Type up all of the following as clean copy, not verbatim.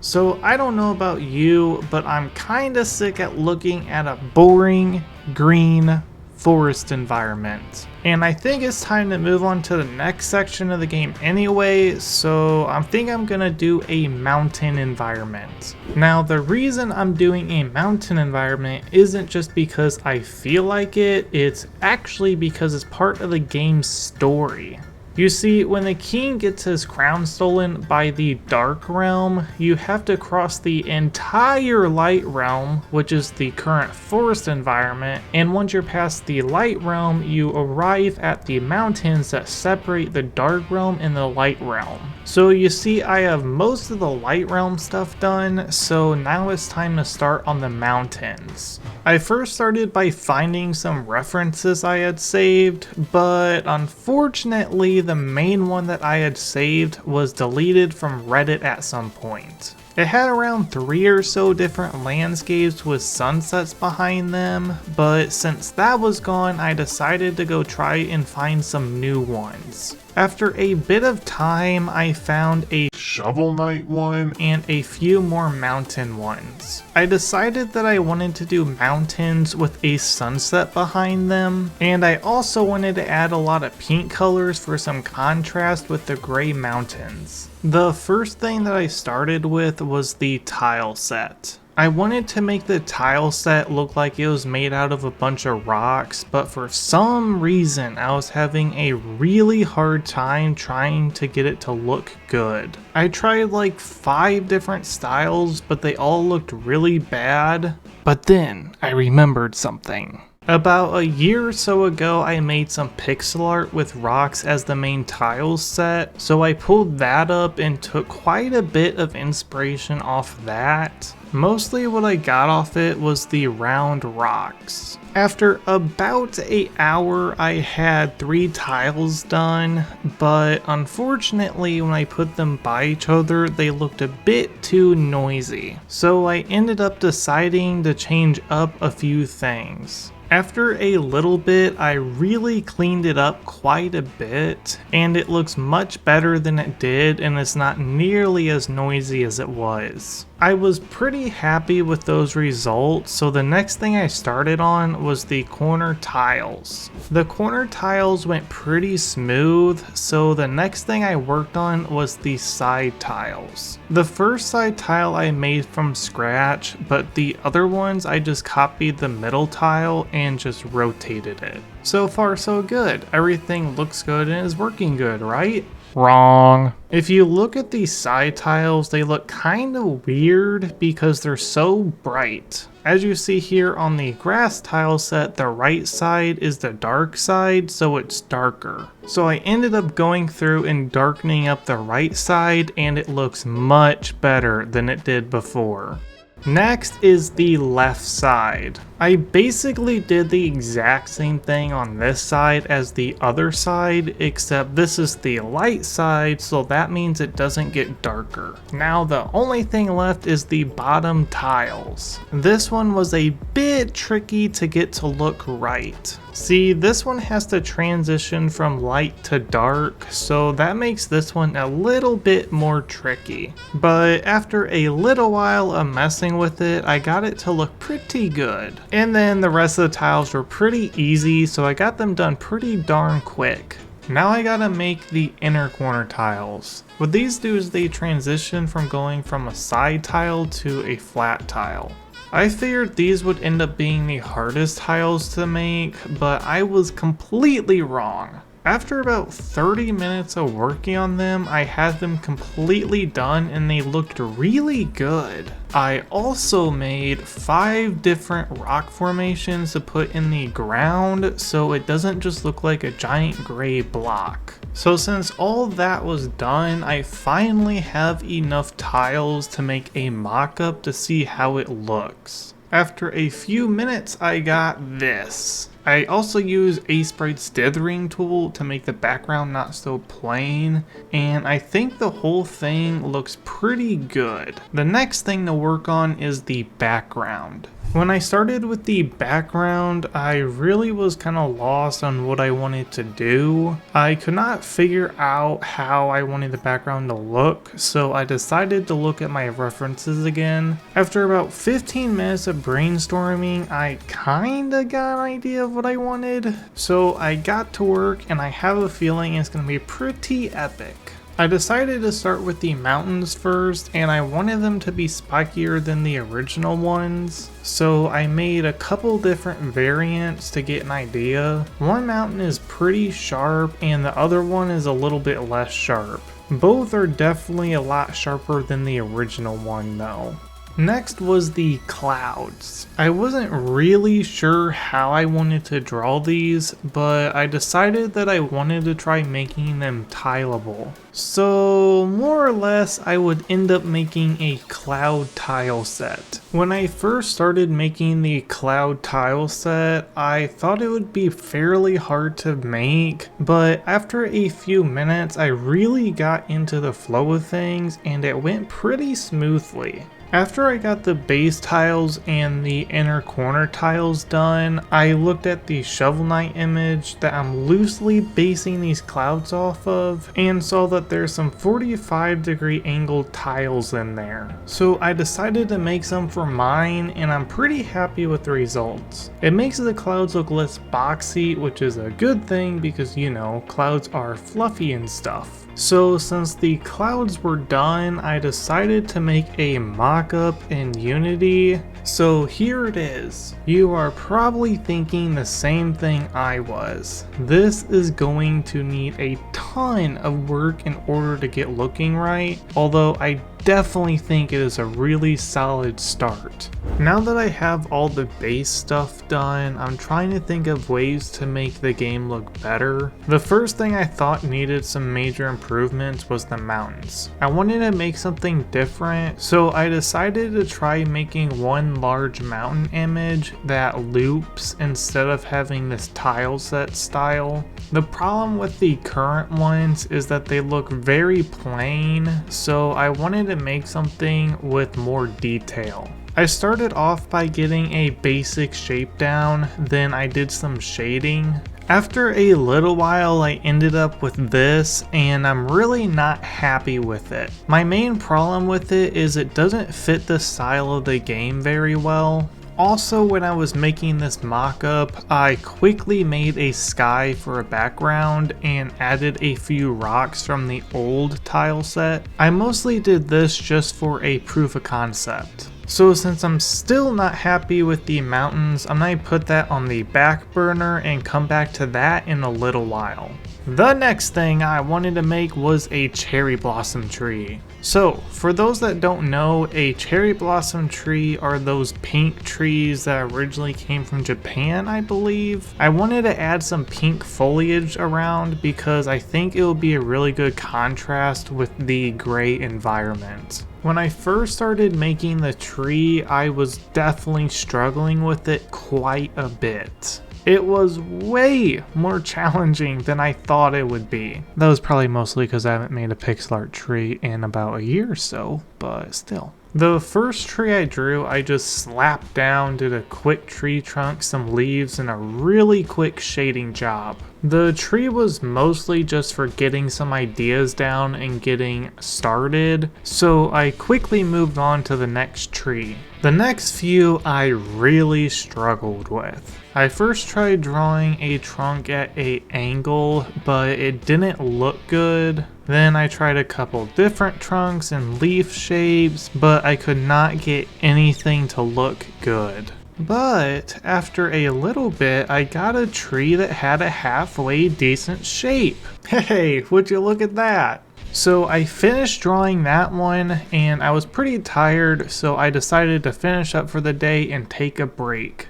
So I don't know about you, but I'm kinda sick at looking at a boring, green forest environment. And I think it's time to move on to the next section of the game anyway, so I think I'm gonna do a mountain environment. Now the reason I'm doing a mountain environment isn't just because I feel like it, it's actually because it's part of the game's story. You see, when the king gets his crown stolen by the Dark Realm, you have to cross the entire Light Realm, which is the current forest environment, and once you're past the Light Realm, you arrive at the mountains that separate the Dark Realm and the Light Realm. So you see, I have most of the Light Realm stuff done, so now it's time to start on the mountains. I first started by finding some references I had saved, but unfortunately the main one that I had saved was deleted from Reddit at some point. It had around 3 or so different landscapes with sunsets behind them, but since that was gone, I decided to go try and find some new ones. After a bit of time, I found a Shovel Knight one and a few more mountain ones. I decided that I wanted to do mountains with a sunset behind them, and I also wanted to add a lot of pink colors for some contrast with the gray mountains. The first thing that I started with was the tile set. I wanted to make the tile set look like it was made out of a bunch of rocks, but for some reason I was having a really hard time trying to get it to look good. I tried like 5 different styles, but they all looked really bad. But then I remembered something. About a year or so ago, I made some pixel art with rocks as the main tiles set, so I pulled that up and took quite a bit of inspiration off that. Mostly what I got off it was the round rocks. After about an hour, I had 3 tiles done, but unfortunately when I put them by each other, they looked a bit too noisy. So I ended up deciding to change up a few things. After a little bit, I really cleaned it up quite a bit, and it looks much better than it did, and it's not nearly as noisy as it was. I was pretty happy with those results, so the next thing I started on was the corner tiles. The corner tiles went pretty smooth, so the next thing I worked on was the side tiles. The first side tile I made from scratch, but the other ones I just copied the middle tile and just rotated it. So far so good. Everything looks good and is working good, right? Wrong. If you look at these side tiles, they look kind of weird because they're so bright. As you see here on the grass tile set, the right side is the dark side, so it's darker. So I ended up going through and darkening up the right side, and it looks much better than it did before. Next is the left side. I basically did the exact same thing on this side as the other side, except this is the light side, so that means it doesn't get darker. Now the only thing left is the bottom tiles. This one was a bit tricky to get to look right. See, this one has to transition from light to dark, so that makes this one a little bit more tricky. But after a little while of messing with it, I got it to look pretty good. And then the rest of the tiles were pretty easy, so I got them done pretty darn quick. Now I gotta make the inner corner tiles. What these do is they transition from going from a side tile to a flat tile. I figured these would end up being the hardest tiles to make, but I was completely wrong. After about 30 minutes of working on them, I had them completely done and they looked really good. I also made 5 different rock formations to put in the ground so it doesn't just look like a giant gray block. So since all that was done, I finally have enough tiles to make a mock-up to see how it looks. After a few minutes, I got this. I also use Sprite's dithering tool to make the background not so plain, and I think the whole thing looks pretty good. The next thing to work on is the background. When I started with the background, I really was kind of lost on what I wanted to do. I could not figure out how I wanted the background to look, so I decided to look at my references again. After about 15 minutes of brainstorming, I kinda got an idea of what I wanted. So I got to work and I have a feeling it's gonna be pretty epic. I decided to start with the mountains first, and I wanted them to be spikier than the original ones, so I made a couple different variants to get an idea. One mountain is pretty sharp and the other one is a little bit less sharp. Both are definitely a lot sharper than the original one though. Next was the clouds. I wasn't really sure how I wanted to draw these, but I decided that I wanted to try making them tileable. So more or less I would end up making a cloud tile set. When I first started making the cloud tile set, I thought it would be fairly hard to make, but after a few minutes I really got into the flow of things and it went pretty smoothly. After I got the base tiles and the inner corner tiles done, I looked at the Shovel Knight image that I'm loosely basing these clouds off of and saw that there's some 45-degree angled tiles in there. So I decided to make some for mine and I'm pretty happy with the results. It makes the clouds look less boxy, which is a good thing because, you know, clouds are fluffy and stuff. So since the clouds were done, I decided to make a mock-up in Unity. So here it is. You are probably thinking the same thing I was. This is going to need a ton of work in order to get looking right, although I definitely think it is a really solid start. Now that I have all the base stuff done, I'm trying to think of ways to make the game look better. The first thing I thought needed some major improvements was the mountains. I wanted to make something different, so I decided to try making one large mountain image that loops instead of having this tile set style. The problem with the current ones is that they look very plain, so I wanted to make something with more detail. I started off by getting a basic shape down, then I did some shading. After a little while I ended up with this and I'm really not happy with it. My main problem with it is it doesn't fit the style of the game very well. Also, when I was making this mock-up, I quickly made a sky for a background and added a few rocks from the old tile set. I mostly did this just for a proof of concept. So since I'm still not happy with the mountains, I'm going to put that on the back burner and come back to that in a little while. The next thing I wanted to make was a cherry blossom tree. So, for those that don't know, a cherry blossom tree are those pink trees that originally came from Japan, I believe. I wanted to add some pink foliage around because I think it will be a really good contrast with the gray environment. When I first started making the tree, I was definitely struggling with it quite a bit. It was way more challenging than I thought it would be. That was probably mostly because I haven't made a pixel art tree in about a year or so, but still. The first tree I drew, I just slapped down, did a quick tree trunk, some leaves, and a really quick shading job. The tree was mostly just for getting some ideas down and getting started, so I quickly moved on to the next tree. The next few I really struggled with. I first tried drawing a trunk at an angle, but it didn't look good. Then I tried a couple different trunks and leaf shapes, but I could not get anything to look good. But after a little bit, I got a tree that had a halfway decent shape. Hey, would you look at that? So I finished drawing that one and I was pretty tired, so I decided to finish up for the day and take a break.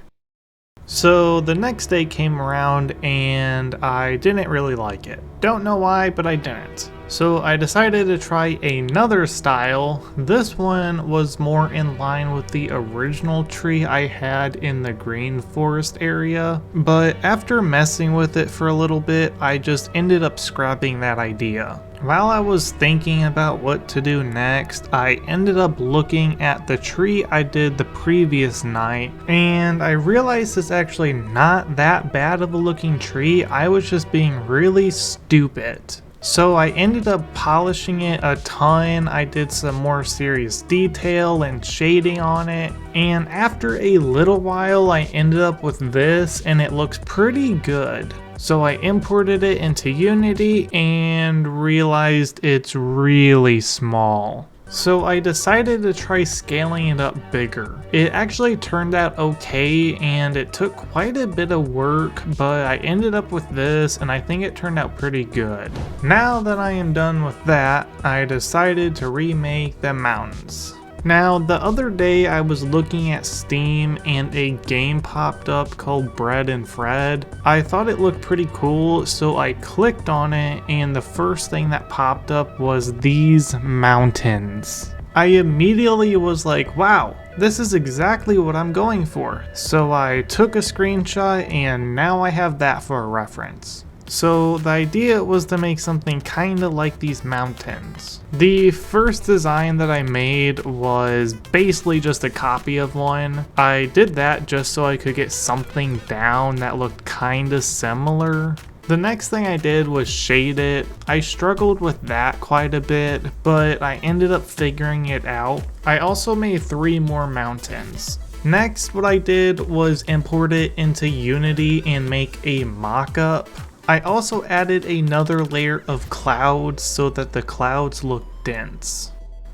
So the next day came around and I didn't really like it. Don't know why, but I didn't. So I decided to try another style. This one was more in line with the original tree I had in the green forest area, but after messing with it for a little bit, I just ended up scrapping that idea. While I was thinking about what to do next, I ended up looking at the tree I did the previous night, and I realized it's actually not that bad of a looking tree. I was just being really stupid. So I ended up polishing it a ton. I did some more serious detail and shading on it, and after a little while I ended up with this, and it looks pretty good. So I imported it into Unity and realized it's really small. So I decided to try scaling it up bigger. It actually turned out okay, and it took quite a bit of work, but I ended up with this and I think it turned out pretty good. Now that I am done with that, I decided to remake the mountains. Now, the other day I was looking at Steam and a game popped up called Bread and Fred. I thought it looked pretty cool, so I clicked on it, and the first thing that popped up was these mountains. I immediately was like, wow, this is exactly what I'm going for. So I took a screenshot, and now I have that for a reference. So the idea was to make something kinda like these mountains. The first design that I made was basically just a copy of one. I did that just so I could get something down that looked kinda similar. The next thing I did was shade it. I struggled with that quite a bit, but I ended up figuring it out. I also made 3 more mountains. Next, what I did was import it into Unity and make a mockup. I also added another layer of clouds so that the clouds look dense.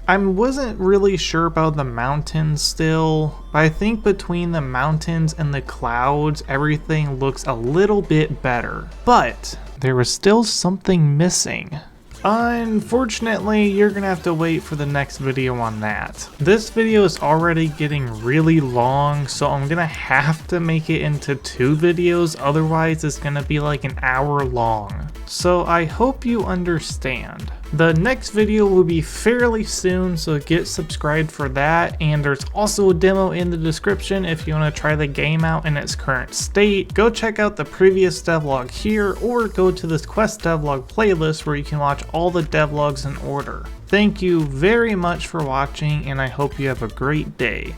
I wasn't really sure about the mountains still, but I think between the mountains and the clouds, everything looks a little bit better. But there was still something missing. Unfortunately, you're gonna have to wait for the next video on that. This video is already getting really long, so I'm gonna have to make it into 2 videos, otherwise it's gonna be like an hour long. So I hope you understand. The next video will be fairly soon, so get subscribed for that, and there's also a demo in the description if you want to try the game out in its current state. Go check out the previous devlog here, or go to this Quest devlog playlist where you can watch all the devlogs in order. Thank you very much for watching, and I hope you have a great day.